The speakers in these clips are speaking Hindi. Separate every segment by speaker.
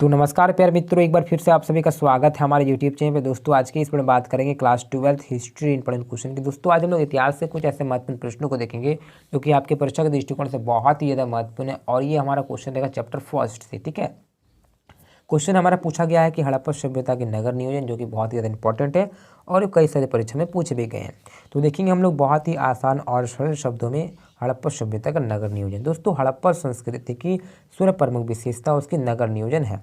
Speaker 1: तो नमस्कार प्यारे मित्रों, एक बार फिर से आप सभी का स्वागत है हमारे यूट्यूब चैनल पे। दोस्तों आज की इस पर बात करेंगे class 12th history important question की। दोस्तों आज हम लोग इतिहास से कुछ ऐसे महत्वपूर्ण प्रश्नों को देखेंगे जो कि आपके परीक्षा के दृष्टिकोण से बहुत ही ज़्यादा महत्वपूर्ण है। और ये हमारा क्वेश्चन रहेगा चैप्टर फर्स्ट से। ठीक है, क्वेश्चन हमारा पूछा गया है कि हड़प्पा सभ्यता के नगर नियोजन, जो कि बहुत ही ज़्यादा इंपॉर्टेंट है और कई सारे परीक्षा में पूछे भी गए हैं। तो देखेंगे हम लोग बहुत ही आसान और सरल शब्दों में हड़प्पा सभ्यता का नगर नियोजन। दोस्तों हड़प्पा संस्कृति की सर्व प्रमुख विशेषता उसकी नगर नियोजन है।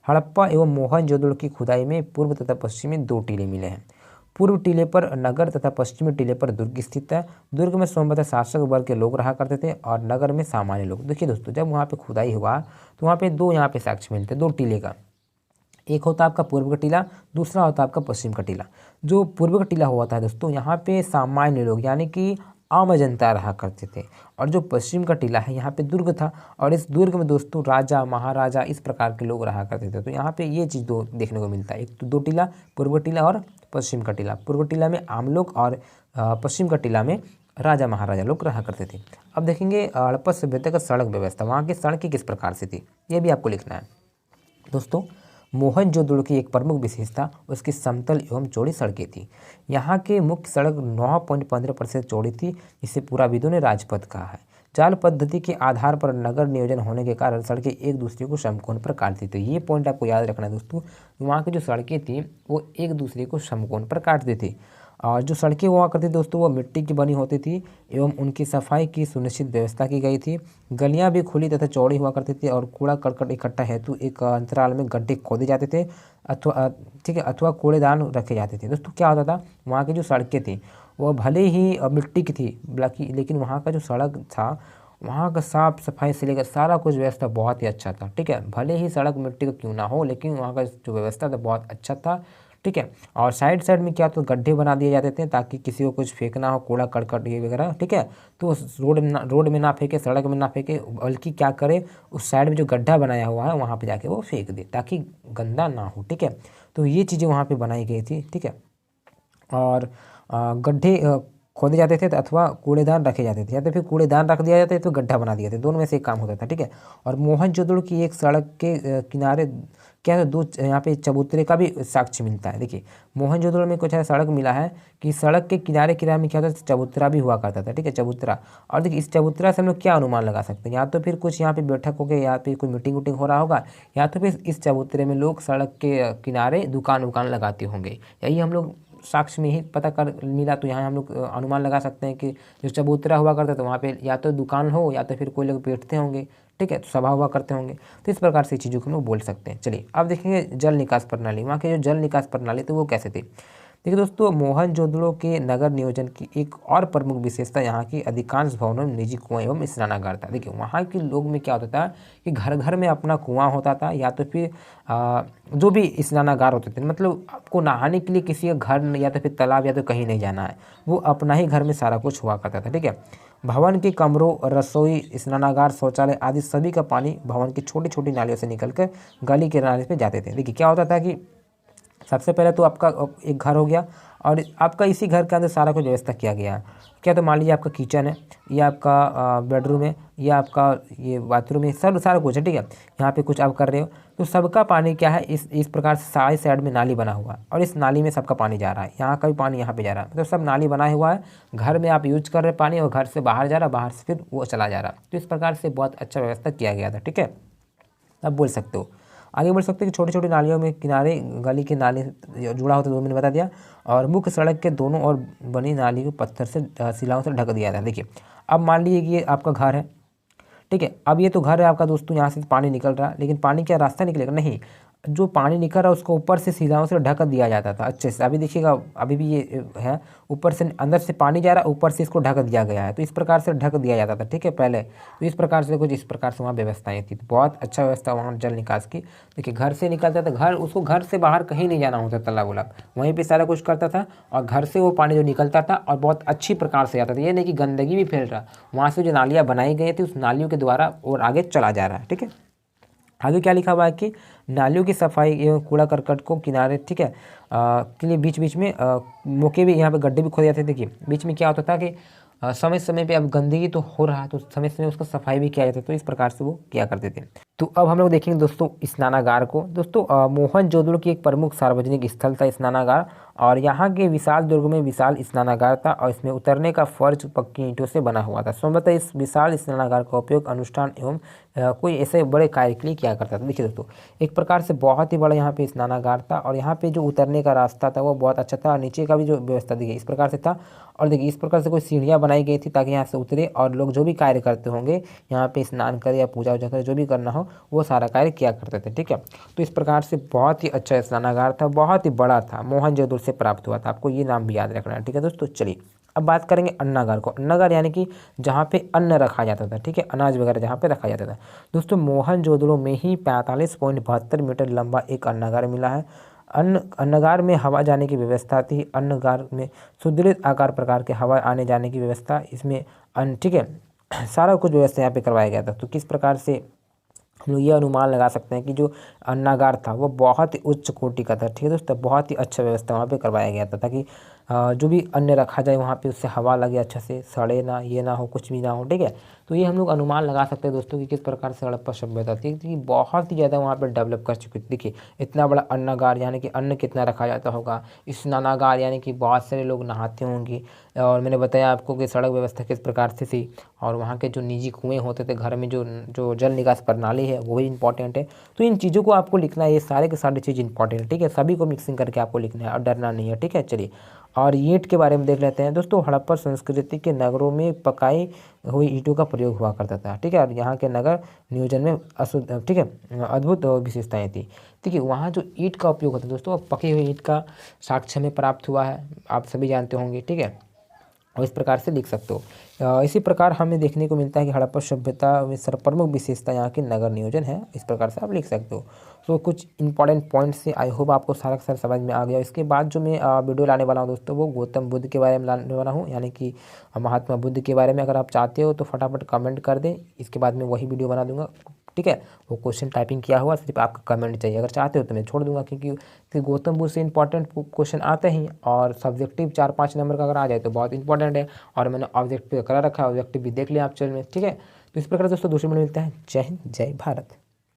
Speaker 1: हड़प्पा एवं मोहनजोदड़ो की खुदाई में पूर्व तथा पश्चिम में दो टीले मिले हैं। पूर्व टीले पर नगर तथा पश्चिमी टीले पर दुर्ग स्थित है। दुर्ग में संभवतः शासक वर्ग के लोग रहा करते थे और नगर में सामान्य लोग। देखिए दोस्तों, जब वहाँ पे खुदाई हुआ तो वहाँ पे दो यहाँ पे साक्ष्य मिलते हैं, दो टीले का। एक होता है आपका पूर्व का टीला, दूसरा होता है आपका पश्चिम का टीला। जो पूर्व का टीला हुआ था दोस्तों, यहाँ पे सामान्य लोग यानी कि आम जनता रहा करते थे। और जो पश्चिम का टीला है यहाँ पे दुर्ग था, और इस दुर्ग में दोस्तों राजा महाराजा इस प्रकार के लोग रहा करते थे। तो यहाँ पे ये चीज़ दो देखने को मिलता है, एक तो दो टीला, पूर्व टीला और पश्चिम का टीला। पूर्व टीला में आम लोग और पश्चिम का टीला में राजा महाराजा लोग रहा करते थे। अब देखेंगे हड़प्पा सभ्यता का सड़क व्यवस्था, वहाँ की सड़कें किस प्रकार से थी, ये भी आपको लिखना है। दोस्तों मोहनजोदड़ो की एक प्रमुख विशेषता उसकी समतल एवं चौड़ी सड़कें थी। यहाँ के मुख्य सड़क 9.15% चौड़ी थी, जिसे पुराविदों ने राजपथ कहा है। जाल पद्धति के आधार पर नगर नियोजन होने के कारण सड़कें एक दूसरे को समकोण पर काटती थी। ये पॉइंट आपको याद रखना है दोस्तों, वहाँ की जो सड़कें थी वो एक दूसरे को समकोण पर काटती थी। और जो सड़कें हुआ करती थी दोस्तों वो मिट्टी की बनी होती थी एवं उनकी सफाई की सुनिश्चित व्यवस्था की गई थी। गलियां भी खुली तथा चौड़ी हुआ करती थी और कूड़ा करकट इकट्ठा हेतु एक अंतराल में गड्ढे खोदे जाते थे अथवा ठीक है अथवा कूड़ेदान रखे जाते थे। दोस्तों क्या होता था, वहाँ की जो सड़कें थी वह भले ही मिट्टी की थी लेकिन वहाँ का जो सड़क था वहाँ का साफ सफाई से लेकर सारा कुछ व्यवस्था बहुत ही अच्छा था। ठीक है, भले ही सड़क मिट्टी का क्यों ना हो लेकिन वहाँ का जो व्यवस्था था बहुत अच्छा था। ठीक है, और साइड साइड में क्या तो गड्ढे बना दिए जाते थे ताकि किसी को कुछ फेंकना हो, कूड़ा करकट ये वगैरह। ठीक है, तो रोड में ना फेंके, सड़क में ना फेंके, बल्कि क्या करे उस साइड में जो गड्ढा बनाया हुआ है वहाँ पे जाके वो फेंक दे ताकि गंदा ना हो। ठीक है, तो ये चीज़ें वहाँ पे बनाई गई थी। ठीक है, और गड्ढे खोदे जाते थे अथवा कूड़ेदान रखे जाते थे, या तो फिर कूड़ेदान रख दिया जाता है तो गड्ढा बना दिया जाता है, दोनों में से एक काम होता था। ठीक है, और मोहनजोदड़ो की एक सड़क के किनारे क्या है, दो यहाँ पे चबूतरे का भी साक्ष्य मिलता है। देखिए मोहनजोदड़ो में कुछ ऐसा सड़क मिला है कि सड़क के किनारे किनारे में क्या होता था, चबूतरा भी हुआ करता था। ठीक है, चबूतरा। और देखिए इस चबूतरा से हम लोग क्या अनुमान लगा सकते हैं, या तो फिर कुछ यहाँ पे बैठक हो गया, या फिर कोई मीटिंग वूटिंग हो रहा होगा, या तो फिर इस चबूतरे में लोग सड़क के किनारे दुकान वुकान लगाते होंगे। यही हम लोग साक्ष्य में ही पता कर मिला। तो यहाँ हम लोग अनुमान लगा सकते हैं कि जो चबूतरा हुआ करता तो वहाँ पे या तो दुकान हो या तो फिर कोई लोग बैठते होंगे। ठीक है, तो सभा हुआ करते होंगे। तो इस प्रकार से चीज़ों को हम लोग बोल सकते हैं। चलिए अब देखेंगे जल निकास प्रणाली। वहाँ के जो जल निकास प्रणाली थी वो कैसे थी। देखिए दोस्तों, मोहनजोदड़ो के नगर नियोजन की एक और प्रमुख विशेषता यहाँ की अधिकांश भवनों में निजी कुआं एवं स्नानागार था। देखिए वहाँ के लोग में क्या होता था कि घर घर में अपना कुआं होता था, या तो फिर जो भी स्नानागार होते थे, मतलब आपको नहाने के लिए किसी का घर या तो फिर तालाब या तो कहीं नहीं जाना है, वो अपना ही घर में सारा कुछ हुआ करता था। ठीक है, भवन के कमरों, रसोई, स्नानागार, शौचालय आदि सभी का पानी भवन की छोटी छोटी नालियों से निकलकर गली के नाले पे जाते थे। देखिए क्या होता था कि सबसे पहले तो आपका एक घर हो गया और आपका इसी घर के अंदर सारा कुछ व्यवस्था किया गया है। क्या तो मान लीजिए आपका किचन है, या आपका बेडरूम है, या आपका ये बाथरूम है, सब सारा कुछ है। ठीक है, यहाँ पे कुछ आप कर रहे हो तो सबका पानी क्या है, इस प्रकार से साइड साइड में नाली बना हुआ है और इस नाली में सबका पानी जा रहा है। यहाँ का भी पानी यहाँ पे जा रहा है, मतलब सब नाली बना हुआ है। घर में आप यूज कर रहे पानी और घर से बाहर जा रहा है, बाहर से फिर वो चला जा रहा है। तो इस प्रकार से बहुत अच्छा व्यवस्था किया गया था। ठीक है, आप बोल सकते हो, आगे बढ़ सकते हैं कि छोटी छोटी नालियों में किनारे गली के नाले जुड़ा होता है, 2 मैंने बता दिया। और मुख्य सड़क के दोनों ओर बनी नाली को पत्थर से शिलाओं से ढक दिया था। देखिए अब मान लीजिए कि ये आपका घर है। ठीक है, अब ये तो घर है आपका दोस्तों, यहाँ से पानी निकल रहा है, लेकिन पानी क्या रास्ता निकलेगा, नहीं, जो पानी निकल रहा है उसको ऊपर से शिलाओं से ढक दिया जाता था अच्छे से। अभी देखिएगा अभी भी ये है, ऊपर से अंदर से पानी जा रहा है, ऊपर से इसको ढक दिया गया है। तो इस प्रकार से ढक दिया जाता था। ठीक है, पहले तो इस प्रकार से कुछ इस प्रकार से वहाँ व्यवस्थाएं थी। तो बहुत अच्छा व्यवस्था वहाँ जल निकास की। देखिए घर से निकलता था, घर उसको घर से बाहर कहीं नहीं जाना होता, तालाब उलाब वहीं पर सारा कुछ करता था, और घर से वो पानी जो निकलता था और बहुत अच्छी प्रकार से आता था। ये नहीं कि गंदगी भी फैल रहा, वहाँ से जो नालियाँ बनाई गई थी उस नालियों के द्वारा और आगे चला जा रहा है। ठीक है, आगे क्या लिखा हुआ है कि नालियों की सफाई एवं कूड़ा करकट को किनारे, ठीक है, के लिए बीच बीच में मौके भी, यहाँ पे गड्ढे भी खोदे जाते थे। देखिए बीच में क्या होता था कि समय समय पे अब गंदगी तो हो रहा है तो समय समय उसका सफाई भी किया जाता था। तो इस प्रकार से वो किया करते थे। तो अब हम लोग देखेंगे दोस्तों स्नानागार को। दोस्तों मोहनजोदड़ो की एक प्रमुख सार्वजनिक स्थल था स्नानागार, और यहाँ के विशाल दुर्ग में विशाल स्नानागार था और इसमें उतरने का फर्श पक्की ईंटों से बना हुआ था। संभवतः इस विशाल स्नानागार का उपयोग अनुष्ठान एवं कोई ऐसे बड़े कार्य के लिए किया करता था। देखिए दोस्तों, एक प्रकार से बहुत ही बड़ा यहाँ पे स्नानागार था, और यहाँ पे जो उतरने का रास्ता था वो बहुत अच्छा था, नीचे का भी जो व्यवस्था देखिए इस प्रकार से था। और देखिए इस प्रकार से कोई सीढ़ियाँ बनाई गई थी ताकि यहाँ से उतरे और लोग जो भी कार्य करते होंगे यहाँ पे स्नान करे या पूजा वूजा करे, जो भी करना हो वो सारा कार्य किया करते थे। ठीक है, तो इस प्रकार से बहुत ही अच्छा स्नानागार था, बहुत ही बड़ा था, मोहनजोदड़ो से प्राप्त हुआ था। आपको ये नाम भी याद रखना है। ठीक है दोस्तों, चलिए अब बात करेंगे अन्नागार को। अन्नागार यानी कि जहाँ पे अन्न रखा जाता था। ठीक है, अनाज वगैरह जहाँ पे रखा जाता था। दोस्तों मोहनजोदड़ो में ही 45.72 मीटर लंबा एक अन्नागार मिला है। अन्नगार में हवा जाने की व्यवस्था थी। अन्नगार में सुदृढ़ आकार प्रकार के हवा आने जाने की व्यवस्था इसमें ठीक है, सारा कुछ व्यवस्था यहाँ पे करवाया गया था। तो किस प्रकार से हम लोग ये अनुमान लगा सकते हैं कि जो अन्नागार था वो बहुत ही उच्च कोटि का था। ठीक है दोस्तों, बहुत ही अच्छा व्यवस्था वहाँ पे करवाया गया था ताकि जो भी अन्न रखा जाए वहाँ पे उससे हवा लगे, अच्छा से सड़े ना, ये ना हो, कुछ भी ना हो। ठीक है, तो ये हम लोग अनुमान लगा सकते हैं दोस्तों कि किस प्रकार से हड़प्पा सभ्यता थी कि बहुत ही ज़्यादा वहाँ पर डेवलप कर चुकी थी। देखिए इतना बड़ा अन्नागार यानी कि अन्न कितना रखा जाता होगा। स्नानागार यानी कि बहुत सारे लोग नहाते होंगे, और मैंने बताया आपको कि सड़क व्यवस्था किस प्रकार से थी, और वहाँ के जो निजी कुएँ होते थे घर में, जो जो जल निकास प्रणाली है वो भी इंपॉर्टेंट है। तो इन चीज़ों को आपको लिखना है, ये सारे के सारी चीज़ इंपॉर्टेंट है। ठीक है, सभी को मिक्सिंग करके आपको लिखना है और डरना नहीं है। ठीक है, चलिए और ईंट के बारे में देख लेते हैं। दोस्तों हड़प्पा संस्कृति के नगरों में पकाई हुई ईंटों का प्रयोग हुआ करता था। ठीक है, और यहाँ के नगर नियोजन में ठीक है अद्भुत विशेषताएं थी। देखिए वहाँ जो ईंट का उपयोग होता है दोस्तों, पकी हुई ईंट का साक्ष्य में प्राप्त हुआ है, आप सभी जानते होंगे। ठीक है, और इस प्रकार से लिख सकते हो। इसी प्रकार हमें देखने को मिलता है कि हड़प्पा सभ्यता में सर्वप्रमुख विशेषता यहाँ की नगर नियोजन है। इस प्रकार से आप लिख सकते हो। तो कुछ इंपॉर्टेंट पॉइंट्स से आई होप आपको सारा का सारा समझ में आ गया। इसके बाद जो मैं वीडियो लाने वाला हूँ दोस्तों, वो गौतम बुद्ध के बारे में लाने वाला हूँ, यानी कि महात्मा बुद्ध के बारे में। अगर आप चाहते हो तो फटाफट कमेंट कर दें, इसके बाद मैं वही वीडियो बना दूंगा। ठीक है, वो क्वेश्चन टाइपिंग किया हुआ, सिर्फ आपका कमेंट चाहिए। अगर चाहते हो तो मैं छोड़ दूंगा, क्योंकि गौतम बुद्ध से इंपॉर्टेंट क्वेश्चन आते हैं, और सब्जेक्टिव 4-5 नंबर का अगर आ जाए तो बहुत इंपॉर्टेंट है। और मैंने ऑब्जेक्टिव करा रखा है, ऑब्जेक्टिव भी देख लिया आप चैनल में। ठीक है, तो इस प्रकार दोस्तों दूसरे में मिलता है। जय हिंद, जय भारत।